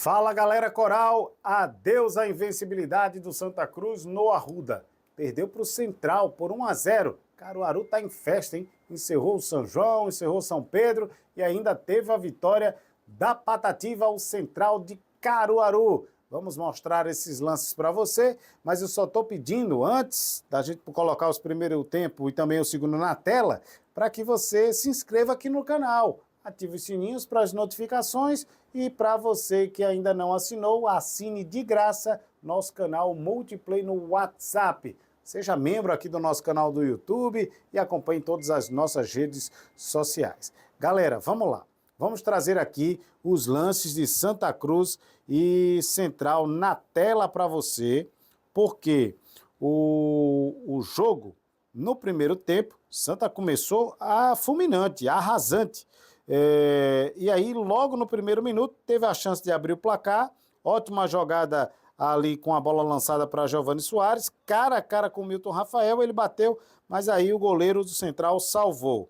Fala galera coral, adeus à invencibilidade do Santa Cruz no Arruda. Perdeu para o Central por 1-0. Caruaru tá em festa, hein? Encerrou o São João, encerrou São Pedro e ainda teve a vitória da Patativa ao Central de Caruaru. Vamos mostrar esses lances para você, mas eu só estou pedindo, antes da gente colocar os primeiro tempo e também o segundo na tela, para que você se inscreva aqui no canal. Ative os sininhos para as notificações e para você que ainda não assinou, assine de graça nosso canal Multiplay no WhatsApp. Seja membro aqui do nosso canal do YouTube e acompanhe todas as nossas redes sociais. Galera, vamos lá. Vamos trazer aqui os lances de Santa Cruz e Central na tela para você, porque o jogo, no primeiro tempo, Santa começou fulminante, arrasante. E aí, logo no primeiro minuto, teve a chance de abrir o placar. Ótima jogada ali com a bola lançada para Giovani Soares. Cara a cara com o Milton Rafael, ele bateu, mas aí o goleiro do Central salvou.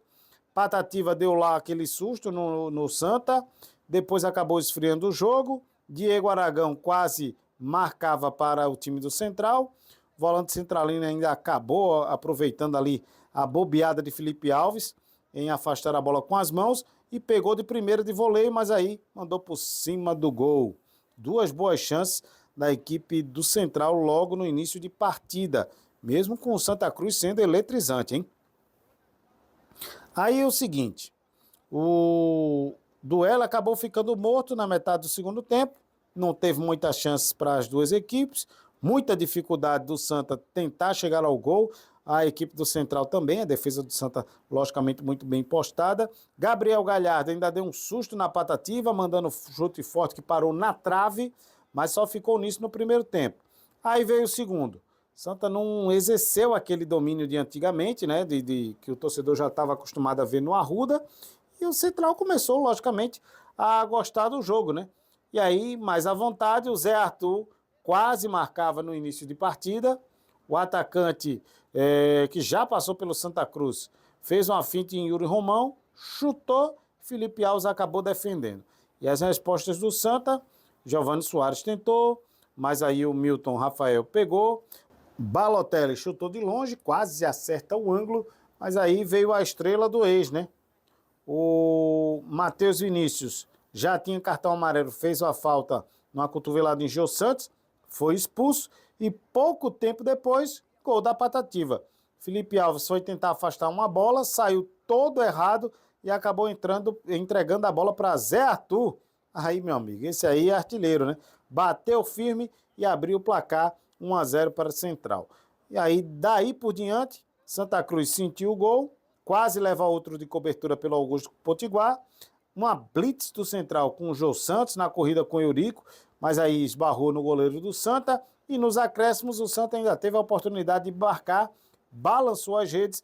Patativa deu lá aquele susto no Santa, depois acabou esfriando o jogo. Diego Aragão quase marcava para o time do Central. O volante centralino ainda acabou aproveitando ali a bobeada de Felipe Alves em afastar a bola com as mãos e pegou de primeira de voleio, mas aí mandou por cima do gol. Duas boas chances da equipe do Central logo no início de partida, mesmo com o Santa Cruz sendo eletrizante, hein? Aí é o seguinte, o duelo acabou ficando morto na metade do segundo tempo, não teve muitas chances para as duas equipes, muita dificuldade do Santa tentar chegar ao gol, a equipe do Central também, a defesa do Santa logicamente muito bem postada. Gabriel Galhardo ainda deu um susto na Patativa, mandando um chute forte que parou na trave, mas só ficou nisso no primeiro tempo. Aí veio o segundo. Santa não exerceu aquele domínio de antigamente, né, que o torcedor já estava acostumado a ver no Arruda, e o Central começou, logicamente, a gostar do jogo, né? E aí, mais à vontade, o Zé Arthur quase marcava no início de partida, o atacante que já passou pelo Santa Cruz fez uma finta em Yuri Romão, chutou, Felipe Alves acabou defendendo. E as respostas do Santa, Giovani Soares tentou, mas aí o Milton Rafael pegou, Balotelli chutou de longe, quase acerta o ângulo, mas aí veio a estrela do ex, né? O Matheus Vinícius já tinha cartão amarelo, fez uma falta numa cotovelada em Gil Santos, foi expulso e pouco tempo depois, gol da Patativa. Felipe Alves foi tentar afastar uma bola, saiu todo errado e acabou entregando a bola para Zé Arthur. Aí, meu amigo, esse aí é artilheiro, né? Bateu firme e abriu o placar 1-0 para o Central. E aí, daí por diante, Santa Cruz sentiu o gol, quase leva outro de cobertura pelo Augusto Potiguar. Uma blitz do Central com o Jô Santos na corrida com o Eurico, mas aí esbarrou no goleiro do Santa. E nos acréscimos o Santa ainda teve a oportunidade de marcar, balançou as redes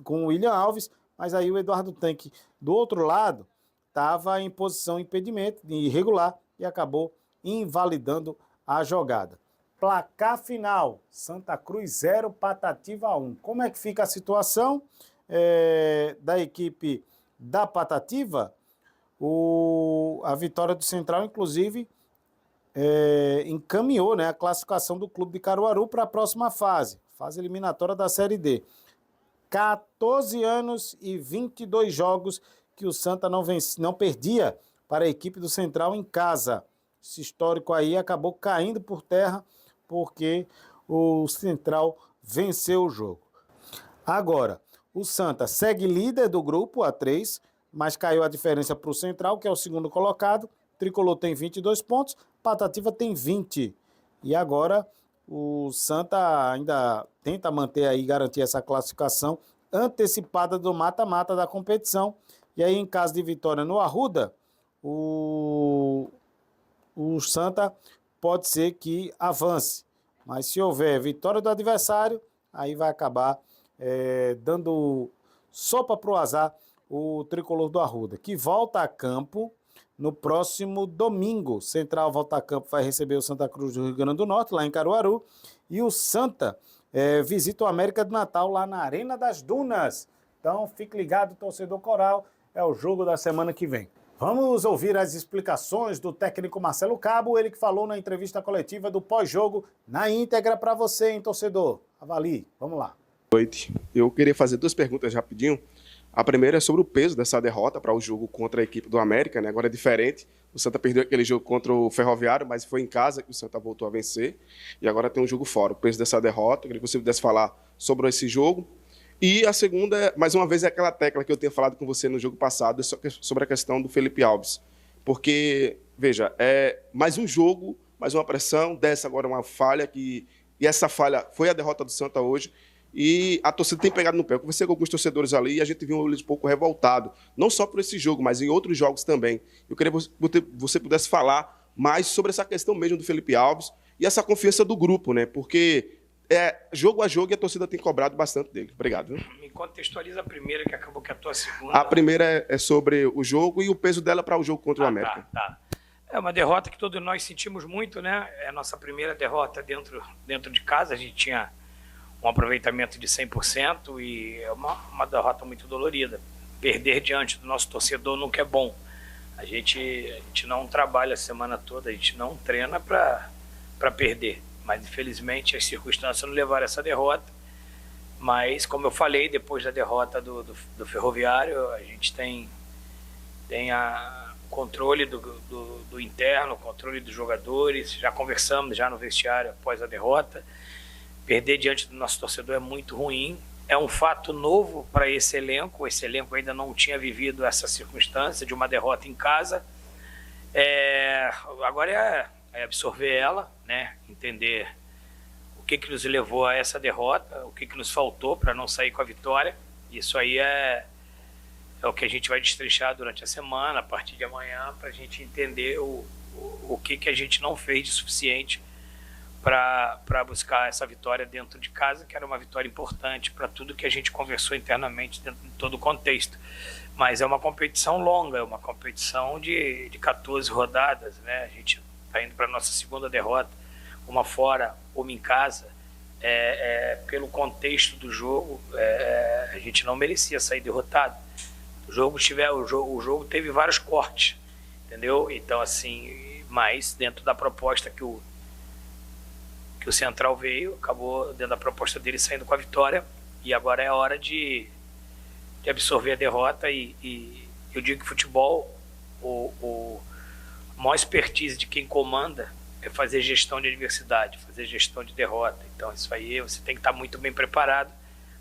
com o William Alves, mas aí o Eduardo Tanque do outro lado estava em posição de impedimento, irregular, e acabou invalidando a jogada. Placar final, Santa Cruz 0, Patativa 1. Como é que fica a situação da equipe da Patativa? A vitória do Central, inclusive, encaminhou, né, a classificação do clube de Caruaru para a próxima fase eliminatória da Série D. 14 anos e 22 jogos que o Santa não perdia para a equipe do Central em casa. Esse histórico aí acabou caindo por terra porque o Central venceu o jogo. Agora, o Santa segue líder do grupo A3, mas caiu a diferença para o Central, que é o segundo colocado. Tricolor tem 22 pontos, Patativa tem 20. E agora o Santa ainda tenta manter aí, garantir essa classificação antecipada do mata-mata da competição. E aí, em caso de vitória no Arruda, o Santa pode ser que avance. Mas se houver vitória do adversário, aí vai acabar dando sopa para o azar o Tricolor do Arruda, que volta a campo no próximo domingo. Central volta a campo, vai receber o Santa Cruz do Rio Grande do Norte, lá em Caruaru. E o Santa visita o América de Natal, lá na Arena das Dunas. Então, fique ligado, torcedor coral. É o jogo da semana que vem. Vamos ouvir as explicações do técnico Marcelo Cabo, ele que falou na entrevista coletiva do pós-jogo na íntegra para você, hein, torcedor. Avalie, vamos lá. Boa noite. Eu queria fazer 2 perguntas rapidinho. A primeira é sobre o peso dessa derrota para o jogo contra a equipe do América, né? Agora é diferente. O Santa perdeu aquele jogo contra o Ferroviário, mas foi em casa que o Santa voltou a vencer. E agora tem um jogo fora. O peso dessa derrota, eu queria que você pudesse falar sobre esse jogo. E a segunda, mais uma vez, é aquela tecla que eu tinha falado com você no jogo passado, sobre a questão do Felipe Alves. Porque, veja, é mais um jogo, mais uma pressão, dessa agora uma falha, e essa falha foi a derrota do Santa hoje, e a torcida tem pegado no pé. Eu conversei com alguns torcedores ali e a gente viu eles um pouco revoltados, não só por esse jogo, mas em outros jogos também. Eu queria que você pudesse falar mais sobre essa questão mesmo do Felipe Alves e essa confiança do grupo, né? Porque jogo a jogo e a torcida tem cobrado bastante dele. Obrigado. Viu? Me contextualiza a primeira, que acabou que a tua segunda... A primeira é sobre o jogo e o peso dela para o jogo contra o América. Tá. É uma derrota que todos nós sentimos muito, né? É a nossa primeira derrota dentro de casa. A gente tinha um aproveitamento de 100% e é uma derrota muito dolorida. Perder diante do nosso torcedor nunca é bom. A gente não trabalha a semana toda, a gente não treina para perder. Mas, infelizmente, as circunstâncias não levaram a essa derrota. Mas, como eu falei, depois da derrota do Ferroviário, a gente tem o controle do interno, o controle dos jogadores. Já conversamos já no vestiário após a derrota. Perder diante do nosso torcedor é muito ruim. É um fato novo para esse elenco. Esse elenco ainda não tinha vivido essa circunstância de uma derrota em casa. Agora é absorver ela, né? Entender o que nos levou a essa derrota, o que nos faltou para não sair com a vitória. Isso aí é o que a gente vai destrinchar durante a semana, a partir de amanhã, para a gente entender o que a gente não fez de suficiente para buscar essa vitória dentro de casa, que era uma vitória importante para tudo que a gente conversou internamente dentro de todo o contexto. Mas é uma competição longa, é uma competição de 14 rodadas, né? A gente está indo para a nossa segunda derrota, uma fora, uma em casa. Pelo contexto do jogo, a gente não merecia sair derrotado. O jogo teve vários cortes, entendeu? Então, assim, mas dentro da proposta que o Central veio, acabou dentro da proposta dele saindo com a vitória, e agora é a hora de absorver a derrota. E eu digo que futebol, a maior expertise de quem comanda é fazer gestão de adversidade, fazer gestão de derrota. Então isso aí você tem que estar muito bem preparado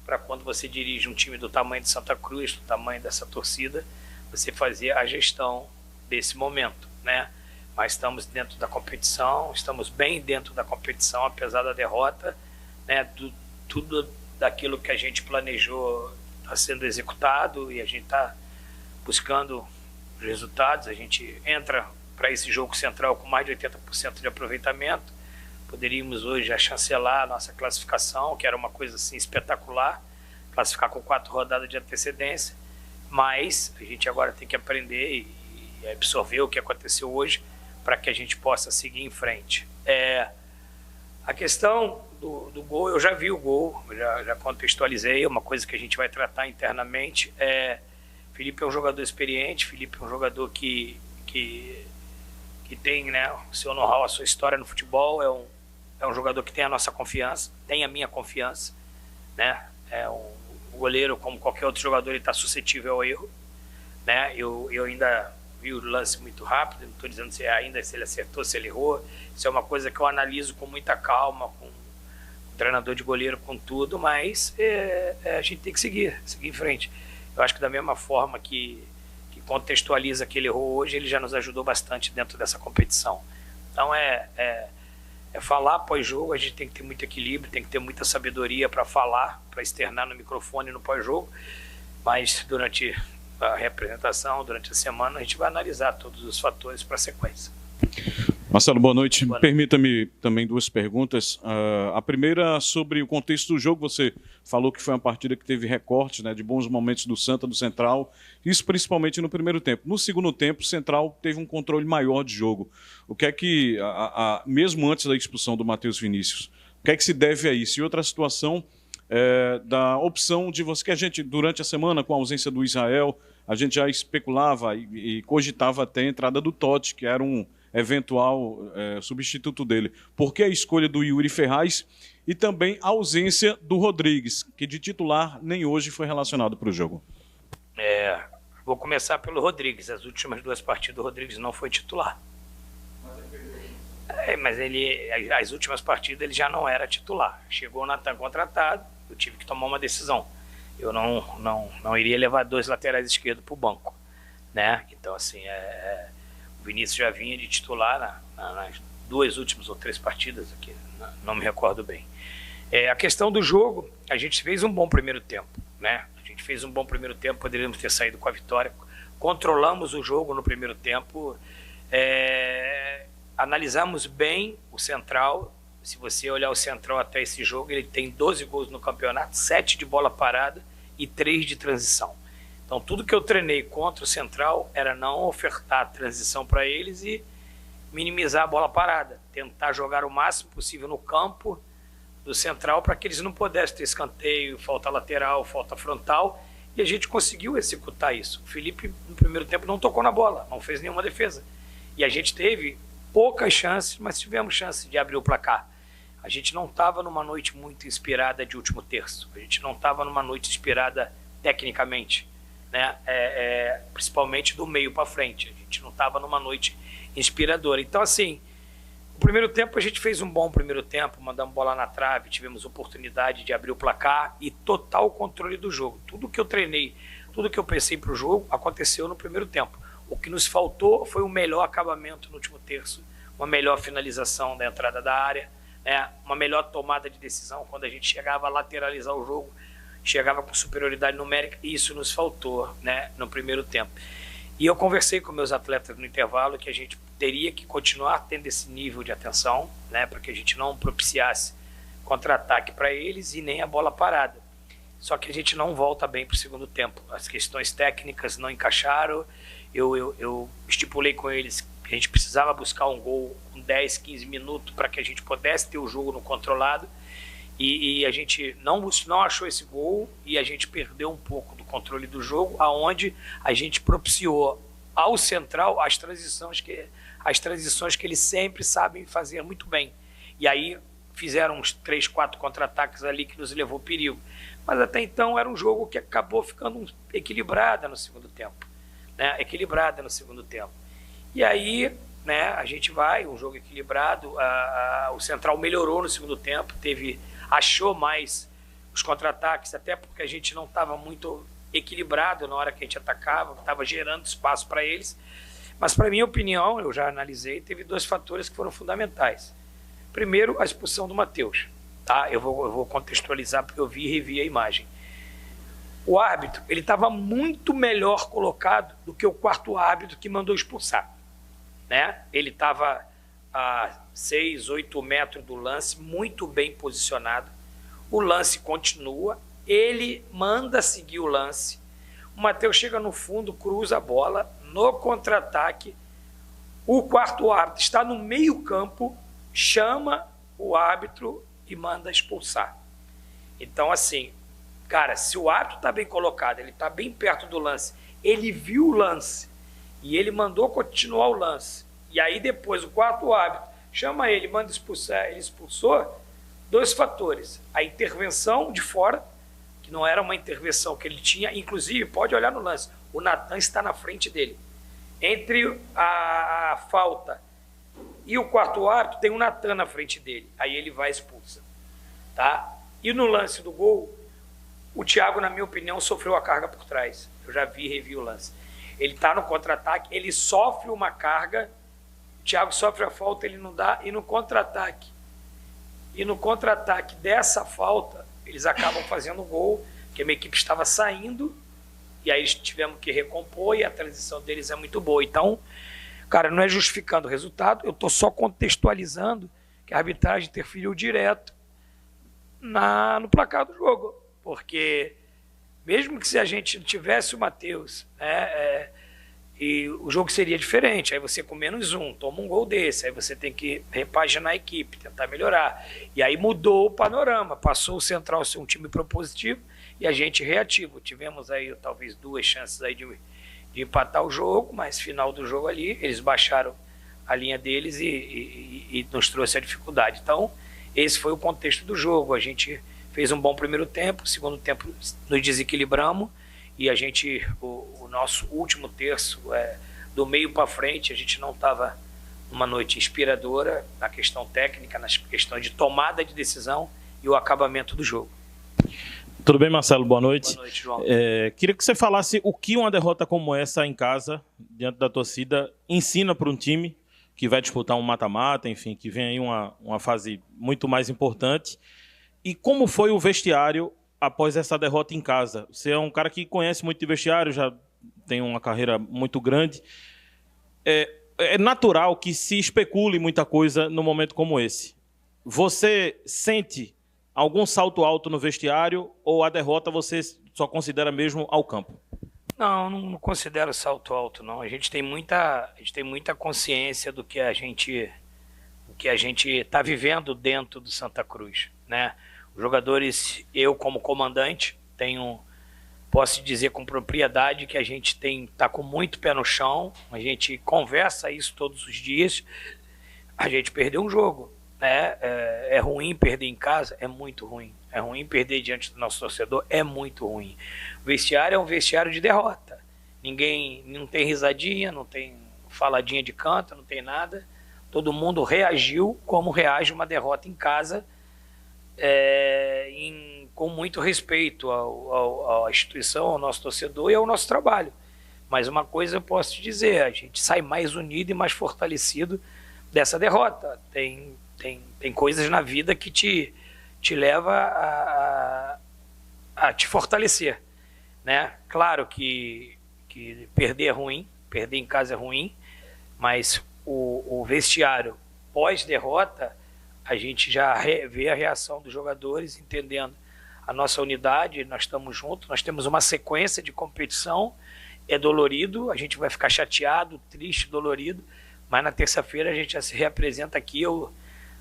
para quando você dirige um time do tamanho de Santa Cruz, do tamanho dessa torcida, você fazer a gestão desse momento, né? Mas estamos dentro da competição, estamos bem dentro da competição, apesar da derrota, né? Tudo daquilo que a gente planejou está sendo executado e a gente está buscando os resultados. A gente entra para esse jogo central com mais de 80% de aproveitamento. Poderíamos hoje já chancelar a nossa classificação, que era uma coisa assim espetacular, classificar com 4 rodadas de antecedência, mas a gente agora tem que aprender e absorver o que aconteceu hoje para que a gente possa seguir em frente. A questão do gol, eu já vi o gol, já contextualizei, é uma coisa que a gente vai tratar internamente. Felipe é um jogador experiente, Felipe é um jogador que tem, né, o seu know-how, a sua história no futebol, é um jogador que tem a nossa confiança, tem a minha confiança, né? Um goleiro, como qualquer outro jogador, ele está suscetível ao erro, né? Eu ainda vi o lance muito rápido, não estou dizendo se ele acertou, se ele errou. Isso é uma coisa que eu analiso com muita calma, com o treinador de goleiro, com tudo, mas a gente tem que seguir em frente. Eu acho que da mesma forma que contextualiza que ele errou hoje, ele já nos ajudou bastante dentro dessa competição. Então falar pós-jogo, a gente tem que ter muito equilíbrio, tem que ter muita sabedoria para falar, para externar no microfone no pós-jogo, mas durante a representação, durante a semana, a gente vai analisar todos os fatores para a sequência. Marcelo, boa noite. Permita-me também 2 perguntas. A primeira sobre o contexto do jogo. Você falou que foi uma partida que teve recortes, né, de bons momentos do Santa, do Central, isso principalmente no primeiro tempo. No segundo tempo, o Central teve um controle maior de jogo. O que é que, mesmo antes da expulsão do Matheus Vinícius, o que é que se deve a isso? E outra situação da opção de você, que a gente, durante a semana, com a ausência do Israel, a gente já especulava e cogitava até a entrada do Totti, que era um eventual substituto dele. Por que a escolha do Yuri Ferraz e também a ausência do Rodrigues, que de titular nem hoje foi relacionado para o jogo? Vou começar pelo Rodrigues. As últimas 2 partidas o Rodrigues não foi titular. Mas as últimas partidas ele já não era titular. Chegou o Natan contratado, eu tive que tomar uma decisão. Eu não iria levar 2 laterais esquerdos para o banco, né? Então, assim, o Vinícius já vinha de titular nas 2 últimas ou 3 partidas aqui, não me recordo bem. A questão do jogo, a gente fez um bom primeiro tempo, né? A gente fez um bom primeiro tempo, poderíamos ter saído com a vitória. Controlamos o jogo no primeiro tempo, analisamos bem o Central. Se você olhar o Central até esse jogo, ele tem 12 gols no campeonato, 7 de bola parada e 3 de transição. Então tudo que eu treinei contra o Central era não ofertar transição para eles e minimizar a bola parada, tentar jogar o máximo possível no campo do Central para que eles não pudessem ter escanteio, falta lateral, falta frontal, e a gente conseguiu executar isso. O Felipe no primeiro tempo não tocou na bola, não fez nenhuma defesa, e a gente teve poucas chances, mas tivemos chance de abrir o placar. A gente não estava numa noite muito inspirada de último terço, a gente não estava numa noite inspirada tecnicamente, né? Principalmente do meio para frente, a gente não estava numa noite inspiradora. Então, assim, o primeiro tempo a gente fez um bom primeiro tempo, mandamos bola na trave, tivemos oportunidade de abrir o placar e total controle do jogo. Tudo que eu treinei, tudo que eu pensei para o jogo aconteceu no primeiro tempo. O que nos faltou foi um melhor acabamento no último terço, uma melhor finalização da entrada da área, uma melhor tomada de decisão quando a gente chegava a lateralizar o jogo, chegava com superioridade numérica, e isso nos faltou, né, no primeiro tempo. E eu conversei com meus atletas no intervalo que a gente teria que continuar tendo esse nível de atenção, né, para que a gente não propiciasse contra-ataque para eles e nem a bola parada. Só que a gente não volta bem para o segundo tempo. As questões técnicas não encaixaram. Eu estipulei com eles que a gente precisava buscar um gol com 10, 15 minutos para que a gente pudesse ter o jogo no controlado. E a gente não achou esse gol e a gente perdeu um pouco do controle do jogo, aonde a gente propiciou ao Central as transições que eles sempre sabem fazer muito bem. E aí fizeram uns 3, 4 contra-ataques ali que nos levou perigo. Mas até então era um jogo que acabou ficando equilibrado no segundo tempo, né? Equilibrada no segundo tempo. E aí, né, a gente vai, um jogo equilibrado, o Central melhorou no segundo tempo, achou mais os contra-ataques, até porque a gente não estava muito equilibrado na hora que a gente atacava, estava gerando espaço para eles. Mas, para minha opinião, eu já analisei, teve 2 fatores que foram fundamentais. Primeiro, a expulsão do Matheus. Tá? Eu vou contextualizar porque eu vi e revi a imagem. O árbitro, ele estava muito melhor colocado do que o 4º árbitro que mandou expulsar, né? Ele estava a 6, 8 metros do lance, muito bem posicionado. O lance continua, ele manda seguir o lance. O Matheus chega no fundo, cruza a bola, no contra-ataque. O 4º árbitro está no meio-campo, chama o árbitro e manda expulsar. Então, assim, cara, se o árbitro está bem colocado, ele está bem perto do lance, ele viu o lance e ele mandou continuar o lance, e aí depois o 4º árbitro chama ele, manda expulsar, ele expulsou, 2 fatores. A intervenção de fora, que não era uma intervenção que ele tinha, inclusive, pode olhar no lance, o Natan está na frente dele. Entre a falta e o 4º árbitro, tem o Natan na frente dele, aí ele vai expulsa. Tá? E no lance do gol, o Thiago, na minha opinião, sofreu a carga por trás. Eu já vi e revi o lance. Ele está no contra-ataque, ele sofre uma carga, o Thiago sofre a falta, ele não dá, e no contra-ataque dessa falta, eles acabam fazendo o gol, porque a minha equipe estava saindo, e aí tivemos que recompor, e a transição deles é muito boa. Então, cara, não é justificando o resultado, eu estou só contextualizando que a arbitragem interferiu direto no placar do jogo, porque mesmo que se a gente tivesse o Matheus, e o jogo seria diferente, aí você com -1 toma um gol desse, aí você tem que repaginar a equipe, tentar melhorar, e aí mudou o panorama, passou o Central a ser um time propositivo e a gente reativo. Tivemos aí talvez 2 chances aí de empatar o jogo, mas final do jogo ali, eles baixaram a linha deles e nos trouxe a dificuldade. Então, esse foi o contexto do jogo. A gente fez um bom primeiro tempo, segundo tempo nos desequilibramos, e a gente, o nosso último terço, do meio para frente, a gente não estava numa noite inspiradora na questão técnica, nas questões de tomada de decisão e o acabamento do jogo. Tudo bem, Marcelo? Boa noite. Boa noite, João. Queria que você falasse o que uma derrota como essa em casa, diante da torcida, ensina para um time que vai disputar um mata-mata, enfim, que vem aí uma fase muito mais importante. E como foi o vestiário após essa derrota em casa? Você é um cara que conhece muito de vestiário, já tem uma carreira muito grande. É natural que se especule muita coisa num momento como esse. Você sente algum salto alto no vestiário ou a derrota você só considera mesmo ao campo? Não considero salto alto, não. A gente tem muita consciência do que a gente está vivendo dentro do Santa Cruz, né? Os jogadores, eu como comandante, posso dizer com propriedade que a gente está com muito pé no chão, a gente conversa isso todos os dias. A gente perdeu um jogo, né? É ruim perder em casa, é muito ruim. É ruim perder diante do nosso torcedor, é muito ruim. O vestiário é um vestiário de derrota. Não tem risadinha, não tem faladinha de canto, não tem nada. Todo mundo reagiu como reage uma derrota em casa, com muito respeito à instituição, ao nosso torcedor e ao nosso trabalho. Mas uma coisa eu posso te dizer, a gente sai mais unido e mais fortalecido dessa derrota. Tem coisas na vida que te leva a te fortalecer, né? Claro que perder é ruim, perder em casa é ruim, mas o vestiário pós-derrota, a gente já vê a reação dos jogadores, entendendo a nossa unidade, nós estamos juntos, nós temos uma sequência de competição, é dolorido, a gente vai ficar chateado, triste, dolorido, mas na terça-feira a gente já se reapresenta aqui. Eu,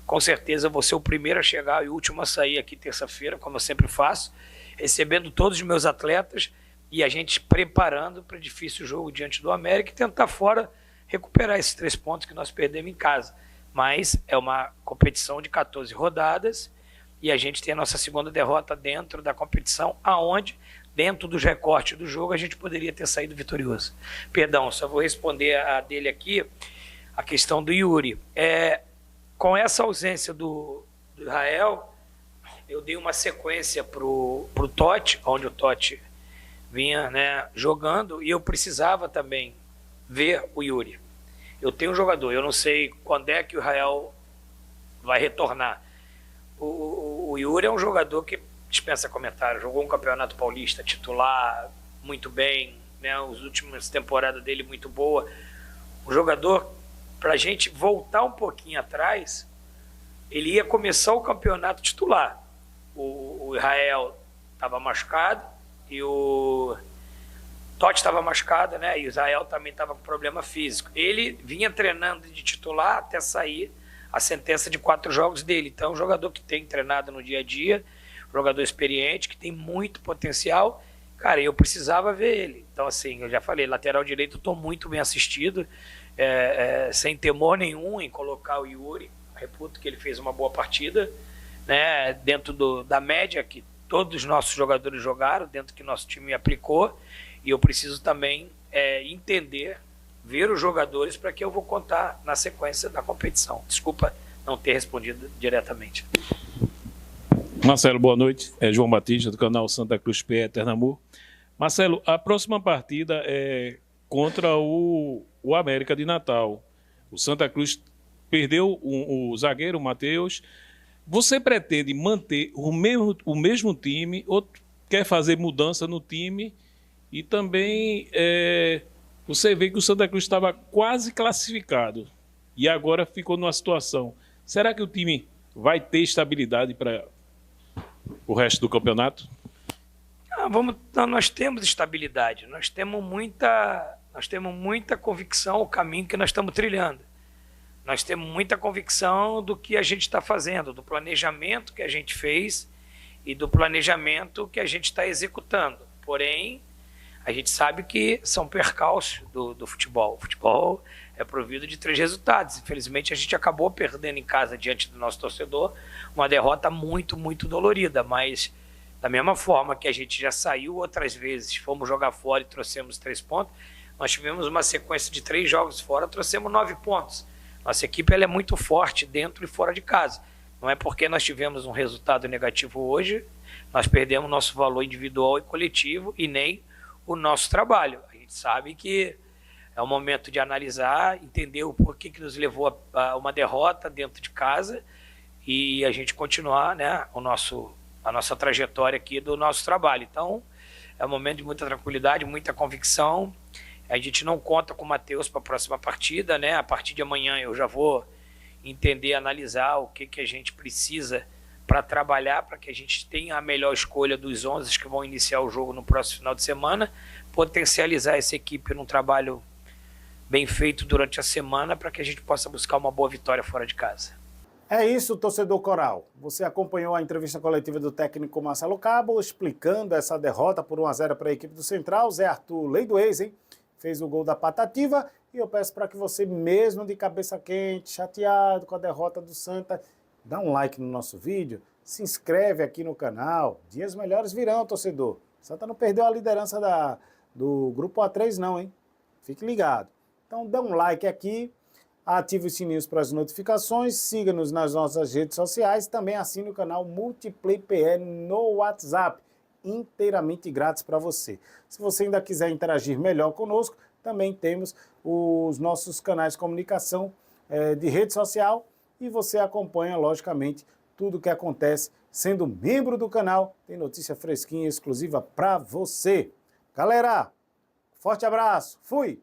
com certeza, vou ser o primeiro a chegar e o último a sair aqui terça-feira, como eu sempre faço, recebendo todos os meus atletas e a gente preparando para o difícil jogo diante do América e tentar fora recuperar esses 3 pontos que nós perdemos em casa. Mas é uma competição de 14 rodadas e a gente tem a nossa segunda derrota dentro da competição, aonde, dentro dos recortes do jogo, a gente poderia ter saído vitorioso. Perdão, só vou responder a dele aqui, a questão do Yuri. Com essa ausência do Israel, eu dei uma sequência pro Totti, onde o Totti vinha, né, jogando, e eu precisava também ver o Yuri. Eu tenho um jogador, eu não sei quando é que o Israel vai retornar. O Yuri é um jogador que dispensa comentário, jogou um campeonato paulista titular muito bem, né, as últimas temporadas dele muito boa. Um jogador, para a gente voltar um pouquinho atrás, ele ia começar o campeonato titular. O Israel estava machucado e o Totti estava machucado, né? E o Israel também estava com problema físico. Ele vinha treinando de titular até sair a sentença de 4 jogos dele. Então, é um jogador que tem treinado no dia a dia, um jogador experiente, que tem muito potencial. Cara, eu precisava ver ele. Então, assim, eu já falei, lateral direito, estou muito bem assistido, sem temor nenhum em colocar o Yuri. Reputo que ele fez uma boa partida, né? Dentro da média que todos os nossos jogadores jogaram, dentro que nosso time aplicou. E eu preciso também entender, ver os jogadores para que eu vou contar na sequência da competição. Desculpa não ter respondido diretamente. Marcelo, boa noite. É João Batista, do canal Santa Cruz PE Ternamur. Marcelo, a próxima partida é contra o América de Natal. O Santa Cruz perdeu o zagueiro, o Matheus. Você pretende manter o mesmo time ou quer fazer mudança no time? E também você vê que o Santa Cruz estava quase classificado e agora ficou numa situação. Será que o time vai ter estabilidade para o resto do campeonato? Nós temos estabilidade, nós temos muita convicção ao caminho que nós estamos trilhando. Nós temos muita convicção do que a gente está fazendo, do planejamento que a gente fez e do planejamento que a gente está executando. Porém, a gente sabe que são percalços do futebol. O futebol é provido de 3 resultados. Infelizmente, a gente acabou perdendo em casa diante do nosso torcedor, uma derrota muito, muito dolorida, mas da mesma forma que a gente já saiu outras vezes, fomos jogar fora e trouxemos 3 pontos, nós tivemos uma sequência de 3 jogos fora, trouxemos 9 pontos. Nossa equipe ela é muito forte dentro e fora de casa. Não é porque nós tivemos um resultado negativo hoje, nós perdemos nosso valor individual e coletivo e nem o nosso trabalho. A gente sabe que é o momento de analisar, entender o porquê que nos levou a uma derrota dentro de casa e a gente continuar, né, a nossa trajetória aqui do nosso trabalho. Então, é um momento de muita tranquilidade, muita convicção. A gente não conta com o Matheus para a próxima partida, né? A partir de amanhã eu já vou entender, analisar o que a gente precisa para trabalhar, para que a gente tenha a melhor escolha dos 11 que vão iniciar o jogo no próximo final de semana, potencializar essa equipe num trabalho bem feito durante a semana para que a gente possa buscar uma boa vitória fora de casa. É isso, torcedor coral. Você acompanhou a entrevista coletiva do técnico Marcelo Cabo, explicando essa derrota por 1-0 para a equipe do Central. Zé Arthur, lei do ex, hein? Fez o gol da Patativa. E eu peço para que você, mesmo de cabeça quente, chateado com a derrota do Santa, dá um like no nosso vídeo, se inscreve aqui no canal. Dias melhores virão, torcedor. Santa não perdeu a liderança do Grupo A3 não, hein? Fique ligado. Então dá um like aqui, ative os sininhos para as notificações, siga-nos nas nossas redes sociais, também assine o canal Multiplay PE no WhatsApp, inteiramente grátis para você. Se você ainda quiser interagir melhor conosco, também temos os nossos canais de comunicação de rede social e você acompanha, logicamente, tudo o que acontece. Sendo membro do canal, tem notícia fresquinha exclusiva para você. Galera, forte abraço, fui!